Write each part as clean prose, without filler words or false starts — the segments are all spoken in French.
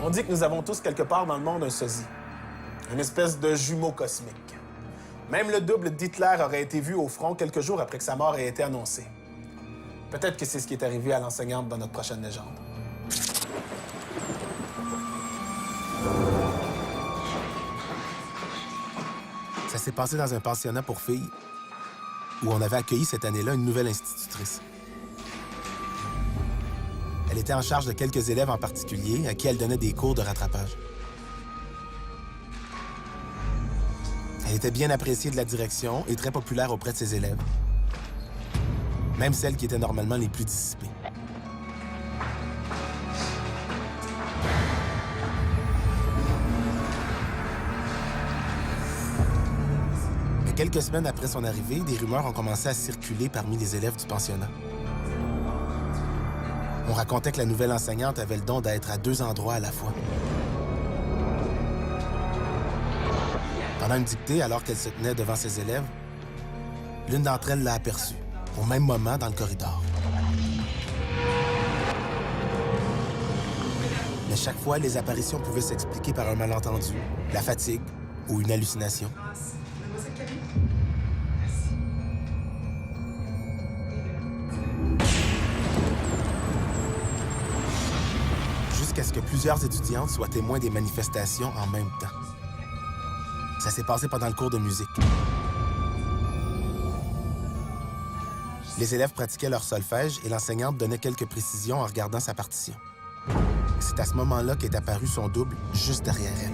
On dit que nous avons tous quelque part dans le monde un sosie, une espèce de jumeau cosmique. Même le double d'Hitler aurait été vu au front quelques jours après que sa mort ait été annoncée. Peut-être que c'est ce qui est arrivé à l'enseignante dans notre prochaine légende. Ça s'est passé dans un pensionnat pour filles où on avait accueilli cette année-là une nouvelle institutrice. Elle était en charge de quelques élèves en particulier à qui elle donnait des cours de rattrapage. Elle était bien appréciée de la direction et très populaire auprès de ses élèves, même celles qui étaient normalement les plus dissipées. Mais quelques semaines après son arrivée, des rumeurs ont commencé à circuler parmi les élèves du pensionnat. On racontait que la nouvelle enseignante avait le don d'être à deux endroits à la fois. Pendant une dictée, alors qu'elle se tenait devant ses élèves, l'une d'entre elles l'a aperçue, au même moment dans le corridor. Mais chaque fois, les apparitions pouvaient s'expliquer par un malentendu, la fatigue ou une hallucination. Jusqu'à ce que plusieurs étudiantes soient témoins des manifestations en même temps. Ça s'est passé pendant le cours de musique. Les élèves pratiquaient leur solfège et l'enseignante donnait quelques précisions en regardant sa partition. C'est à ce moment-là qu'est apparu son double juste derrière elle.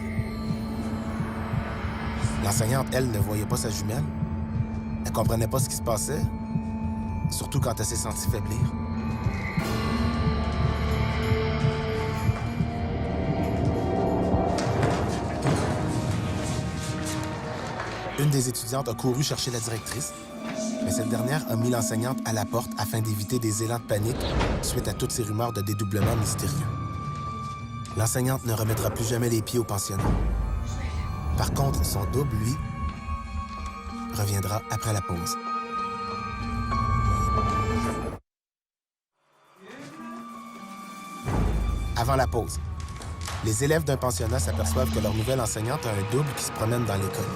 L'enseignante, elle, ne voyait pas sa jumelle. Elle comprenait pas ce qui se passait, surtout quand elle s'est sentie faiblir. Une des étudiantes a couru chercher la directrice, mais cette dernière a mis l'enseignante à la porte afin d'éviter des élans de panique suite à toutes ces rumeurs de dédoublement mystérieux. L'enseignante ne remettra plus jamais les pieds au pensionnat. Par contre, son double, lui, reviendra après la pause. Avant la pause, les élèves d'un pensionnat s'aperçoivent que leur nouvelle enseignante a un double qui se promène dans l'école.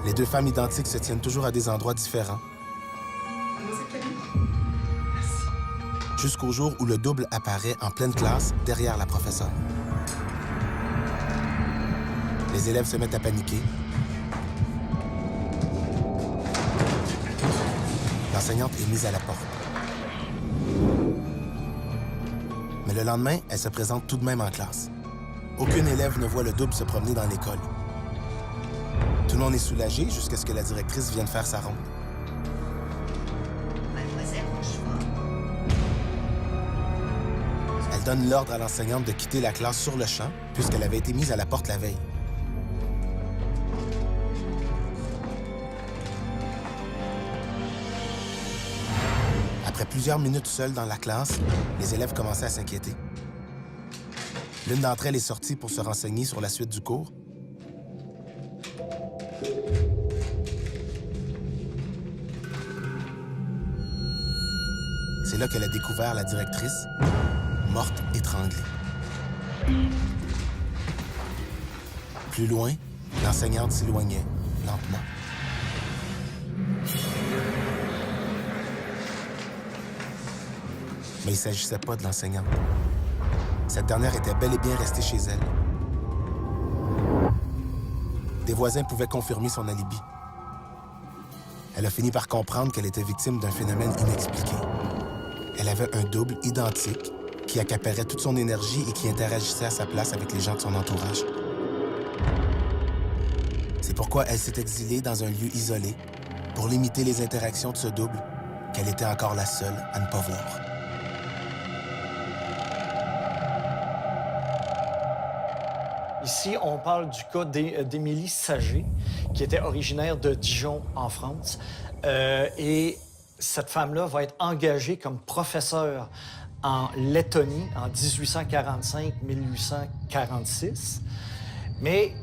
Les deux femmes identiques se tiennent toujours à des endroits différents. Jusqu'au jour où le double apparaît en pleine classe derrière la professeure. Les élèves se mettent à paniquer. L'enseignante est mise à la porte. Mais le lendemain, elle se présente tout de même en classe. Aucun élève ne voit le double se promener dans l'école. Tout le monde est soulagé jusqu'à ce que la directrice vienne faire sa ronde. Elle donne l'ordre à l'enseignante de quitter la classe sur le champ, puisqu'elle avait été mise à la porte la veille. Après plusieurs minutes seules dans la classe, les élèves commençaient à s'inquiéter. L'une d'entre elles est sortie pour se renseigner sur la suite du cours. C'est là qu'elle a découvert la directrice, morte étranglée. Plus loin, l'enseignante s'éloignait, lentement. Mais il ne s'agissait pas de l'enseignante. Cette dernière était bel et bien restée chez elle. Des voisins pouvaient confirmer son alibi. Elle a fini par comprendre qu'elle était victime d'un phénomène inexpliqué. Elle avait un double identique qui accaparait toute son énergie et qui interagissait à sa place avec les gens de son entourage. C'est pourquoi elle s'est exilée dans un lieu isolé pour limiter les interactions de ce double qu'elle était encore la seule à ne pas voir. Ici, on parle du cas d'Émilie Sager, qui était originaire de Dijon, en France. Et cette femme-là va être engagée comme professeure en Lettonie en 1845-1846. Mais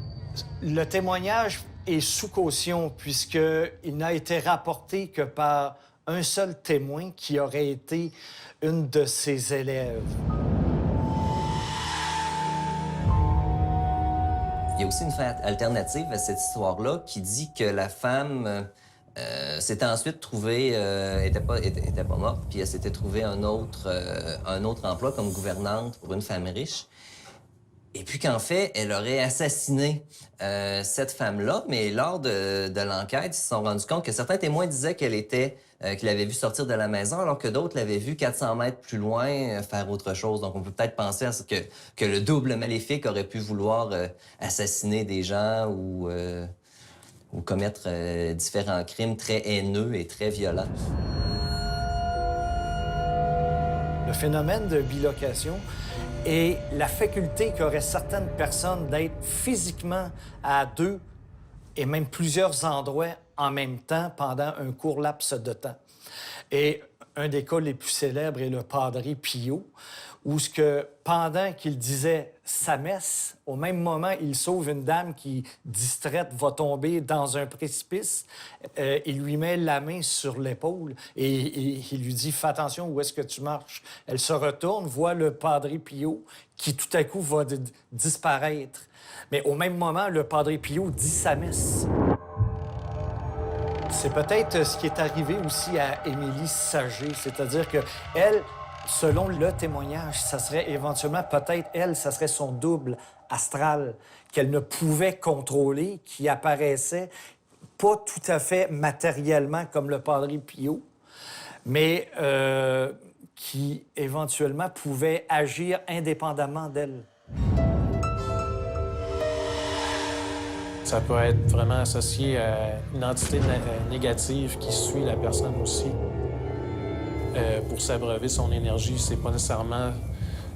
le témoignage est sous caution, puisqu'il n'a été rapporté que par un seul témoin qui aurait été une de ses élèves. y a aussi une fin alternative à cette histoire-là qui dit que la femme s'était ensuite trouvée, était pas morte, puis elle s'était trouvée un autre emploi comme gouvernante pour une femme riche. Et puis qu'en fait, elle aurait assassiné cette femme-là, mais lors de l'enquête, ils se sont rendus compte que certains témoins disaient qu'il l'avait vue sortir de la maison, alors que d'autres l'avaient vue 400 mètres plus loin faire autre chose. Donc on peut peut-être penser à ce que le double maléfique aurait pu vouloir assassiner des gens ou commettre différents crimes très haineux et très violents. Le phénomène de bilocation et la faculté qu'auraient certaines personnes d'être physiquement à 2 et même plusieurs endroits en même temps pendant un court laps de temps. Et un des cas les plus célèbres est le Padre Pio, où pendant qu'il disait sa messe, au même moment, il sauve une dame qui, distraite, va tomber dans un précipice. Il lui met la main sur l'épaule et il lui dit « Fais attention, où est-ce que tu marches? » Elle se retourne, voit le Padre Pio qui, tout à coup, va disparaître. Mais au même moment, le Padre Pio dit sa messe. C'est peut-être ce qui est arrivé aussi à Émilie Saget, c'est-à-dire que elle, selon le témoignage, ça serait éventuellement, peut-être, elle, ça serait son double astral qu'elle ne pouvait contrôler, qui apparaissait pas tout à fait matériellement comme le Padre Pio, mais qui, éventuellement, pouvait agir indépendamment d'elle. Ça peut être vraiment associé à une entité négative qui suit la personne aussi. Pour s'abreuver son énergie, c'est pas nécessairement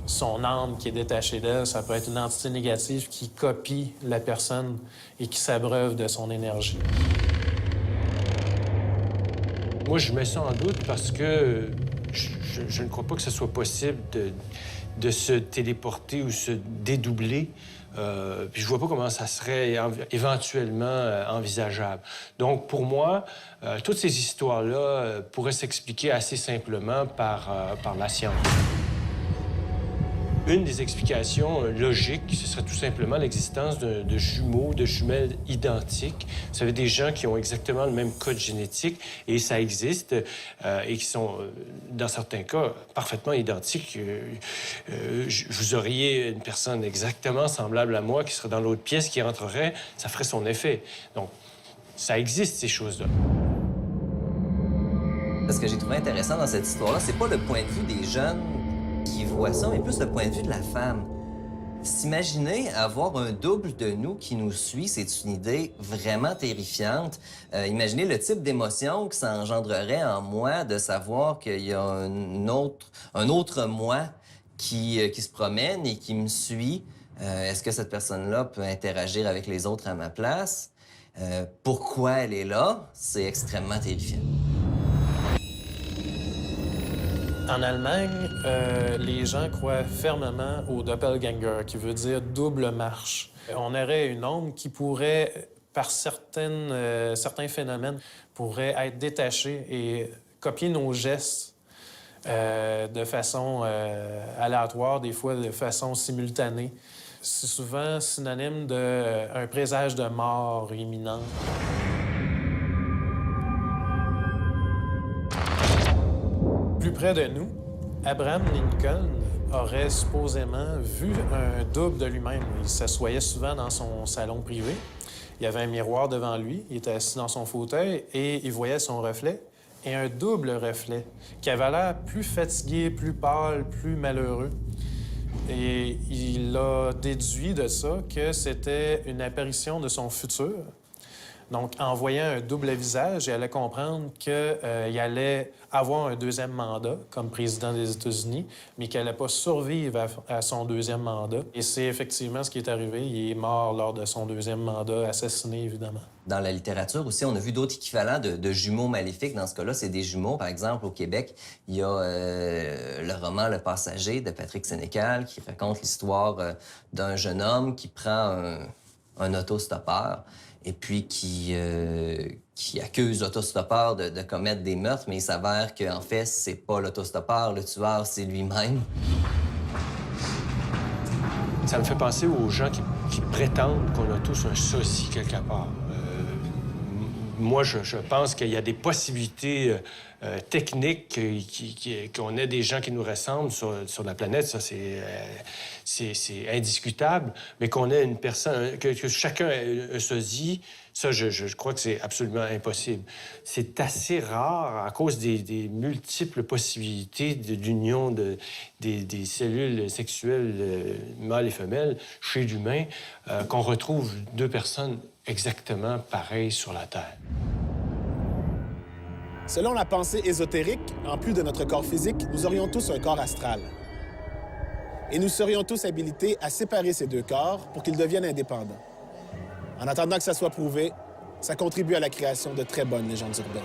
son âme qui est détachée d'elle, ça peut être une entité négative qui copie la personne et qui s'abreuve de son énergie. Moi, je mets ça en doute parce que je ne crois pas que ce soit possible de se téléporter ou se dédoubler. Puis je vois pas comment ça serait éventuellement envisageable. Donc, pour moi, toutes ces histoires-là pourraient s'expliquer assez simplement par la science. Une des explications logiques, ce serait tout simplement l'existence de jumeaux, de jumelles identiques. Vous savez, des gens qui ont exactement le même code génétique, et ça existe, et qui sont, dans certains cas, parfaitement identiques. Vous auriez une personne exactement semblable à moi qui serait dans l'autre pièce, qui rentrerait, ça ferait son effet. Donc, ça existe, ces choses-là. Ce que j'ai trouvé intéressant dans cette histoire-là, c'est pas le point de vue des jeunes qui voient ça, mais plus le point de vue de la femme. S'imaginer avoir un double de nous qui nous suit, c'est une idée vraiment terrifiante. Imaginez le type d'émotion que ça engendrerait en moi de savoir qu'il y a un autre moi qui se promène et qui me suit. Est-ce que cette personne-là peut interagir avec les autres à ma place? Pourquoi elle est là? C'est extrêmement terrifiant. En Allemagne, les gens croient fermement au doppelganger, qui veut dire double marche. On aurait une ombre qui pourrait, par certains phénomènes, pourrait être détachée et copier nos gestes de façon aléatoire, des fois de façon simultanée. C'est souvent synonyme d'un présage de mort imminente. Plus près de nous, Abraham Lincoln aurait supposément vu un double de lui-même. Il s'assoyait souvent dans son salon privé. Il y avait un miroir devant lui. Il était assis dans son fauteuil et il voyait son reflet. Et un double reflet qui avait l'air plus fatigué, plus pâle, plus malheureux. Et il a déduit de ça que c'était une apparition de son futur. Donc, en voyant un double visage, il allait comprendre qu'il allait avoir un deuxième mandat comme président des États-Unis, mais qu'il n'allait pas survivre à son deuxième mandat. Et c'est effectivement ce qui est arrivé. Il est mort lors de son deuxième mandat, assassiné, évidemment. Dans la littérature aussi, on a vu d'autres équivalents de jumeaux maléfiques. Dans ce cas-là, c'est des jumeaux. Par exemple, au Québec, il y a le roman Le Passager de Patrick Sénécal qui raconte l'histoire d'un jeune homme qui prend un autostoppeur et puis qui accuse l'autostoppeur de commettre des meurtres, mais il s'avère qu'en fait, c'est pas l'autostoppeur, le tueur, c'est lui-même. Ça me fait penser aux gens qui prétendent qu'on a tous un sosie quelque part. Moi, je pense qu'il y a des possibilités techniques qu'on ait des gens qui nous ressemblent sur la planète. Ça, c'est indiscutable. Mais qu'on ait une personne, que chacun ait un sosie, ça, je crois que c'est absolument impossible. C'est assez rare à cause des multiples possibilités d'union des cellules sexuelles mâles et femelles chez l'humain qu'on retrouve deux personnes exactement pareilles sur la Terre. Selon la pensée ésotérique, en plus de notre corps physique, nous aurions tous un corps astral. Et nous serions tous habilités à séparer ces deux corps pour qu'ils deviennent indépendants. En attendant que ça soit prouvé, ça contribue à la création de très bonnes légendes urbaines.